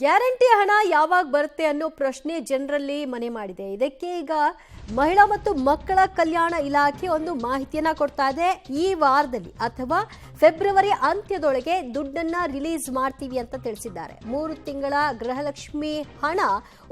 Guarantee ಹಣ ಯಾವಾಗ ಬರುತ್ತೆ ಅನ್ನೋ ಪ್ರಶ್ನೆ ಜನರಲ್ಲಿ ಮನೆ ಮಾಡಿದೆ. ಇದಕ್ಕೆ ಈಗ ಮಹಿಳಾ ಮತ್ತು ಮಕ್ಕಳ ಕಲ್ಯಾಣ ಇಲಾಖೆ ಒಂದು ಮಾಹಿತಿಯನ್ನ ಕೊಡ್ತಾ ಇದೆ. ಈ ವಾರದಲ್ಲಿ ಅಥವಾ ಫೆಬ್ರವರಿ ಅಂತ್ಯದೊಳಗೆ ದುಡ್ಡನ್ನ ರಿಲೀಸ್ ಮಾಡ್ತೀವಿ ಅಂತ ತಿಳಿಸಿದ್ದಾರೆ. 3 ತಿಂಗಳ ಗೃಹಲಕ್ಷ್ಮಿ ಹಣ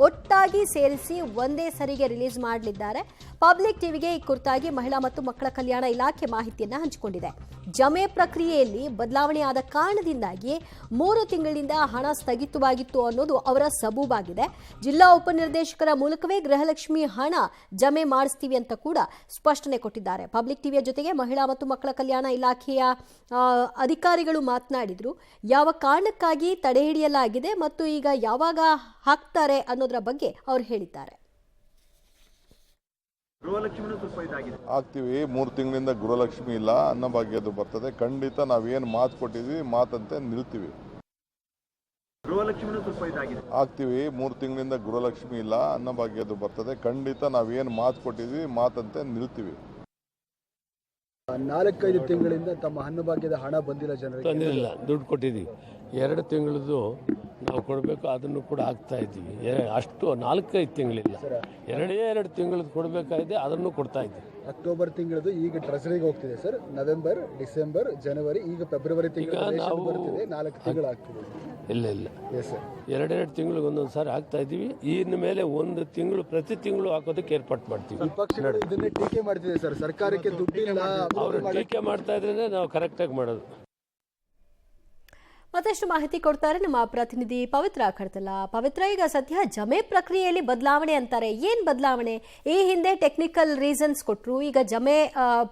ಒಟ್ಟಾಗಿ ಸೇರಿಸಿ ಒಂದೇ ಸರಿಗೆ ರಿಲೀಸ್ ಮಾಡಲಿದ್ದಾರೆ. ಪಬ್ಲಿಕ್ ಟಿವಿಗೆ ಈ ಕುರಿತಾಗಿ ಮಹಿಳಾ ಮತ್ತು ಮಕ್ಕಳ ಕಲ್ಯಾಣ ಇಲಾಖೆ ಮಾಹಿತಿಯನ್ನ ಹಂಚಿಕೊಂಡಿದೆ. ಜಮೆ ಪ್ರಕ್ರಿಯೆಯಲ್ಲಿ ಬದಲಾವಣೆ ಆದ ಕಾರಣದಿಂದಾಗಿ 3 ತಿಂಗಳಿಂದ ಹಣ ಸ್ಥಗಿತವಾಗಿತ್ತು ಅನ್ನೋದು ಅವರ ಸಬೂಬಾಗಿದೆ. ಜಿಲ್ಲಾ ಉಪನಿರ್ದೇಶಕರ ಮೂಲಕವೇ ಗೃಹಲಕ್ಷ್ಮಿ ಹಣ ಜಮೆ ಮಾಡಿಸ್ತೀವಿ ಅಂತ ಕೂಡ ಸ್ಪಷ್ಟನೆ ಕೊಟ್ಟಿದ್ದಾರೆ. ಪಬ್ಲಿಕ್ ಟಿವಿಯ ಜೊತೆಗೆ ಮಹಿಳಾ ಮತ್ತು ಮಕ್ಕಳ ಕಲ್ಯಾಣ ಇಲಾಖೆಯ ಅಧಿಕಾರಿಗಳು ಮಾತನಾಡಿದ್ರು. ಯಾವ ಕಾರಣಕ್ಕಾಗಿ ತಡೆ ಹಿಡಿಯಲಾಗಿದೆ ಮತ್ತು ಈಗ ಯಾವಾಗ ಹಾಕ್ತಾರೆ ಅನ್ನೋದರ ಬಗ್ಗೆ ಅವರು ಹೇಳಿದ್ದಾರೆ. ಆಗ್ತೀವಿ. 3 ತಿಂಗಳಿಂದ ಗೃಹಲಕ್ಷ್ಮಿ ಇಲ್ಲ, ಅನ್ನಭಾಗ್ಯದು ಬರ್ತದೆ. ಖಂಡಿತ ನಾವೇನು ಮಾತು ಕೊಟ್ಟಿದ್ವಿ ಮಾತಂತೆ ನಿಲ್ತೀವಿ. ಆಗ್ತೀವಿ. 3 ತಿಂಗಳಿಂದ ಗೃಹಲಕ್ಷ್ಮಿ ಇಲ್ಲ, ಅನ್ನಭಾಗ್ಯದು ಬರ್ತದೆ. ಖಂಡಿತ ನಾವೇನು ಮಾತು ಕೊಟ್ಟಿದ್ವಿ ಮಾತಂತೆ ನಿಲ್ತೀವಿ. 4-5 ತಿಂಗಳಿಂದ ತಮ್ಮ ಅನ್ನಭಾಗ್ಯದ ಹಣ ಬಂದಿಲ್ಲ, ಜನರಿಗೆ ತಂದಿಲ್ಲ. ದುಡ್ಡು ಕೊಟ್ಟಿದ್ದೀವಿ. 2 ತಿಂಗಳದ್ದು ನಾವು ಕೊಡಬೇಕು, ಅದನ್ನು ಕೂಡ ಆಗ್ತಾ ಇದ್ದೀವಿ. ಅಷ್ಟು 4-5 ತಿಂಗಳಿಲ್ಲ, 2 ತಿಂಗಳದ್ದು ಕೊಡಬೇಕಾಗಿದೆ, ಅದನ್ನು ಕೊಡ್ತಾ ಇದ್ದೀವಿ. ಅಕ್ಟೋಬರ್ ತಿಂಗಳದ್ದು ಈಗ ಟ್ರೆಸರಿಗೆ ಹೋಗ್ತಿದೆ ಸರ್. ನವೆಂಬರ್, ಡಿಸೆಂಬರ್, ಜನವರಿ, ಈಗ ಫೆಬ್ರವರಿ ತಿಂಗಳು ಬರ್ತಿದೆ. 4 ತಿಂಗಳು ಆಗ್ತಿದೆ. ಇಲ್ಲ 2 ತಿಂಗಳಿಗೆ ಒಂದೊಂದು ಸಾರಿ ಆಗ್ತಾ ಇದ್ದೀವಿ. ಇನ್ನು ಮೇಲೆ 1 ತಿಂಗಳು ಪ್ರತಿ ತಿಂಗಳು ಹಾಕೋದಕ್ಕೆ ಏರ್ಪಾಟ್ ಮಾಡ್ತೀವಿ. ವಿಪಕ್ಷಗಳು ಇದನ್ನೇ ಟೀಕೆ ಮಾಡ್ತಿದೆ ಸರ್, ಸರ್ಕಾರಕ್ಕೆ ದುಡ್ಡಿಲ್ಲ. ಅವರು ಟೀಕೆ ಮಾಡ್ತಾ ಇದ್ರೆ ನಾವು ಕರೆಕ್ಟಾಗಿ ಮಾಡೋದು. ಮತ್ತಷ್ಟು ಮಾಹಿತಿ ಕೊಡ್ತಾರೆ ನಮ್ಮ ಪ್ರತಿನಿಧಿ ಪವಿತ್ರ ಕಡ್ತಲ. ಪವಿತ್ರ, ಈಗ ಸದ್ಯ ಜಮೆ ಪ್ರಕ್ರಿಯೆಯಲ್ಲಿ ಬದಲಾವಣೆ ಅಂತಾರೆ. ಏನ್ ಬದಲಾವಣೆ? ಈ ಹಿಂದೆ ಟೆಕ್ನಿಕಲ್ ರೀಸನ್ಸ್ ಕೊಟ್ಟರು, ಈಗ ಜಮೆ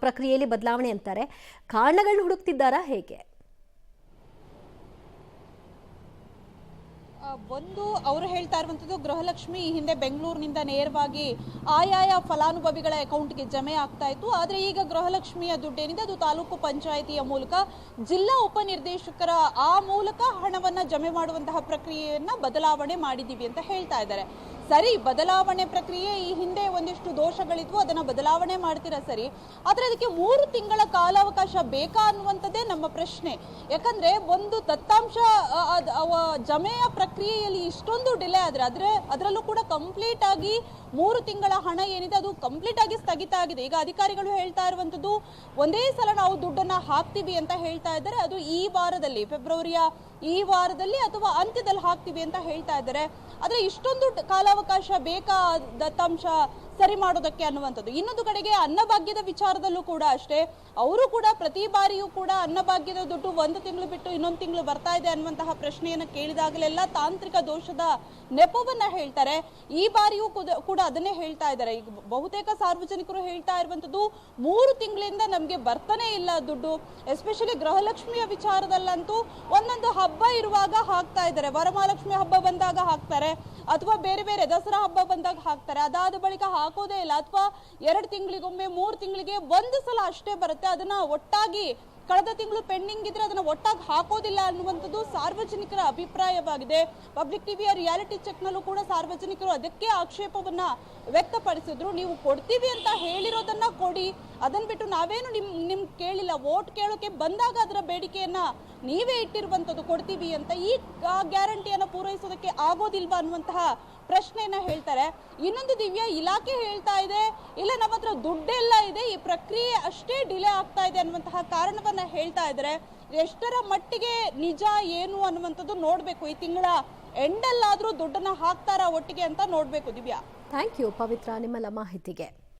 ಪ್ರಕ್ರಿಯೆಯಲ್ಲಿ ಬದಲಾವಣೆ ಅಂತಾರೆ. ಕಾರಣಗಳನ್ನ ಹುಡುಕ್ತಿದ್ದಾರಾ, ಹೇಗೆ? ಒಂದು ಅವರು ಹೇಳ್ತಾ ಇರುವಂಥದ್ದು, ಗೃಹಲಕ್ಷ್ಮಿ ಈ ಹಿಂದೆ ಬೆಂಗಳೂರಿನಿಂದ ನೇರವಾಗಿ ಆಯಾಯ ಫಲಾನುಭವಿಗಳ ಅಕೌಂಟ್ಗೆ ಜಮೆ ಆಗ್ತಾ ಇತ್ತು. ಆದರೆ ಈಗ ಗೃಹಲಕ್ಷ್ಮಿಯ ದುಡ್ಡೇನಿದೆ ಅದು ತಾಲೂಕು ಪಂಚಾಯಿತಿಯ ಮೂಲಕ ಜಿಲ್ಲಾ ಉಪನಿರ್ದೇಶಕರ ಆ ಮೂಲಕ ಹಣವನ್ನು ಜಮೆ ಮಾಡುವಂತಹ ಪ್ರಕ್ರಿಯೆಯನ್ನು ಬದಲಾವಣೆ ಮಾಡಿದ್ದೀವಿ ಅಂತ ಹೇಳ್ತಾ ಇದ್ದಾರೆ. ಸರಿ, ಬದಲಾವಣೆ ಪ್ರಕ್ರಿಯೆ ಈ ಹಿಂದೆ ಒಂದಿಷ್ಟು ದೋಷಗಳಿದ್ವು, ಅದನ್ನು ಬದಲಾವಣೆ ಮಾಡ್ತೀರಾ ಸರಿ, ಆದರೆ ಅದಕ್ಕೆ 3 ತಿಂಗಳ ಕಾಲಾವಕಾಶ ಬೇಕಾ ಅನ್ನುವಂಥದ್ದೇ ನಮ್ಮ ಪ್ರಶ್ನೆ. ಯಾಕಂದ್ರೆ ಒಂದು ದತ್ತಾಂಶ ಜಮೆಯ ಪ್ರಕ್ರಿಯೆಯಲ್ಲಿ ಇಷ್ಟೊಂದು ಡಿಲೇ ಆದರೆ ಅದರಲ್ಲೂ ಕೂಡ ಕಂಪ್ಲೀಟ್ ಆಗಿ 3 ತಿಂಗಳ ಹಣ ಏನಿದೆ ಅದು ಕಂಪ್ಲೀಟ್ ಆಗಿ ಸ್ಥಗಿತ ಆಗಿದೆ. ಈಗ ಅಧಿಕಾರಿಗಳು ಹೇಳ್ತಾ ಇರುವಂಥದ್ದು, ಒಂದೇ ಸಲ ನಾವು ದುಡ್ಡನ್ನು ಹಾಕ್ತೀವಿ ಅಂತ ಹೇಳ್ತಾ ಇದ್ದಾರೆ. ಅದು ಈ ವಾರದಲ್ಲಿ, ಫೆಬ್ರವರಿಯ ಈ ವಾರದಲ್ಲಿ ಅಥವಾ ಅಂತ್ಯದಲ್ಲಿ ಹಾಕ್ತೀವಿ ಅಂತ ಹೇಳ್ತಾ ಇದ್ದಾರೆ. ಆದರೆ ಇಷ್ಟೊಂದು ಕಾಲಾವಕಾಶ ಬೇಕಾ ದತ್ತಾಂಶ ಸರಿ ಮಾಡೋದಕ್ಕೆ ಅನ್ನುವಂಥದ್ದು. ಇನ್ನೊಂದು ಕಡೆಗೆ ಅನ್ನಭಾಗ್ಯದ ವಿಚಾರದಲ್ಲೂ ಕೂಡ ಅಷ್ಟೇ, ಅವರು ಕೂಡ ಪ್ರತಿ ಬಾರಿಯೂ ಕೂಡ ಅನ್ನಭಾಗ್ಯದ ದುಡ್ಡು 1 ತಿಂಗಳು ಬಿಟ್ಟು ಇನ್ನೊಂದು ತಿಂಗಳು ಬರ್ತಾ ಇದೆ ಅನ್ನುವಂತಹ ಪ್ರಶ್ನೆಯನ್ನು ಕೇಳಿದಾಗಲೆಲ್ಲ ತಾಂತ್ರಿಕ ದೋಷದ ನೆಪವನ್ನ ಹೇಳ್ತಾರೆ. ಈ ಬಾರಿಯೂ ಕೂಡ ಅದನ್ನೇ ಹೇಳ್ತಾ ಇದ್ದಾರೆ. ಈಗ ಬಹುತೇಕ ಸಾರ್ವಜನಿಕರು ಹೇಳ್ತಾ ಇರುವಂಥದ್ದು, 3 ತಿಂಗಳಿಂದ ನಮಗೆ ಬರ್ತಾನೆ ಇಲ್ಲ ದುಡ್ಡು. ಎಸ್ಪೆಷಲಿ ಗೃಹಲಕ್ಷ್ಮಿಯ ವಿಚಾರದಲ್ಲಂತೂ ಒಂದೊಂದು ಹಬ್ಬ ಇರುವಾಗ ಹಾಕ್ತಾ ಇದ್ದಾರೆ. ವರಮಹಾಲಕ್ಷ್ಮಿ ಹಬ್ಬ ಬಂದಾಗ ಹಾಕ್ತಾರೆ, ಅಥವಾ ಬೇರೆ ಬೇರೆ ದಸರಾ ಹಬ್ಬ ಬಂದಾಗ ಹಾಕ್ತಾರೆ. ಅದಾದ ಬಳಿಕ ಹಾಕೋದೇ ಇಲ್ಲ, ಅಥವಾ 2 ತಿಂಗಳಿಗೊಮ್ಮೆ 3 ತಿಂಗಳಿಗೆ ಒಂದು ಸಲ ಅಷ್ಟೇ ಬರುತ್ತೆ. ಅದನ್ನ ಒಟ್ಟಾಗಿ ಕಳೆದ ತಿಂಗಳು ಪೆಂಡಿಂಗ್ ಇದ್ರೆ ಅದನ್ನ ಒಟ್ಟಾಗಿ ಹಾಕೋದಿಲ್ಲ ಅನ್ನುವಂಥದ್ದು ಸಾರ್ವಜನಿಕರ ಅಭಿಪ್ರಾಯವಾಗಿದೆ. ಪಬ್ಲಿಕ್ ಟಿವಿಯ ರಿಯಾಲಿಟಿ ಚೆಕ್ ನಲ್ಲೂ ಕೂಡ ಸಾರ್ವಜನಿಕರು ಅದಕ್ಕೆ ಆಕ್ಷೇಪವನ್ನ ವ್ಯಕ್ತಪಡಿಸಿದ್ರು. ನೀವು ಕೊಡ್ತೀವಿ ಅಂತ ಹೇಳಿರೋದನ್ನ ಕೊಡಿ, ಅದನ್ನ ಬಿಟ್ಟು ನಾವೇನು ನಿಮ್ ಕೇಳಿಲ್ಲ, ವೋಟ್ ಕೇಳೋಕೆ ಬಂದಾಗ ಅದರ ಬೇಡಿಕೆಯನ್ನ ನೀವೇ ಇಟ್ಟಿರುವಂಥದ್ದು ಕೊಡ್ತೀವಿ ಅಂತ. ಈ ಗ್ಯಾರಂಟಿಯನ್ನ ಪೂರೈಸೋದಕ್ಕೆ ಆಗೋದಿಲ್ವಾ ಅನ್ನುವಂತಹ ಪ್ರಶ್ನೆಯನ್ನ ಹೇಳ್ತಾರೆ. ಇನ್ನೊಂದು ದಿವ್ಯ, ಇಲಾಖೆ ಹೇಳ್ತಾ ಇದೆ, ಇಲ್ಲ ನಮ್ಮ ಹತ್ರ ದುಡ್ಡೆಲ್ಲ ಇದೆ, ಈ ಪ್ರಕ್ರಿಯೆ ಅಷ್ಟೇ ಡಿಲೇ ಆಗ್ತಾ ಇದೆ ಅನ್ನುವಂತಹ ಕಾರಣವನ್ನ ಹೇಳ್ತಾ ಇದ್ದಾರೆ. ಎಷ್ಟರ ಮಟ್ಟಿಗೆ ನಿಜ ಏನು ಅನ್ನುವಂಥದ್ದು ನೋಡ್ಬೇಕು. ಈ ತಿಂಗಳ ಎಂಡಲ್ಲಾದ್ರೂ ದುಡ್ಡನ್ನ ಹಾಕ್ತಾರಾ ಒಟ್ಟಿಗೆ ಅಂತ ನೋಡ್ಬೇಕು. ದಿವ್ಯಾ, ಥ್ಯಾಂಕ್ ಯು ಪವಿತ್ರ, ನಿಮ್ಮೆಲ್ಲ ಮಾಹಿತಿಗೆ.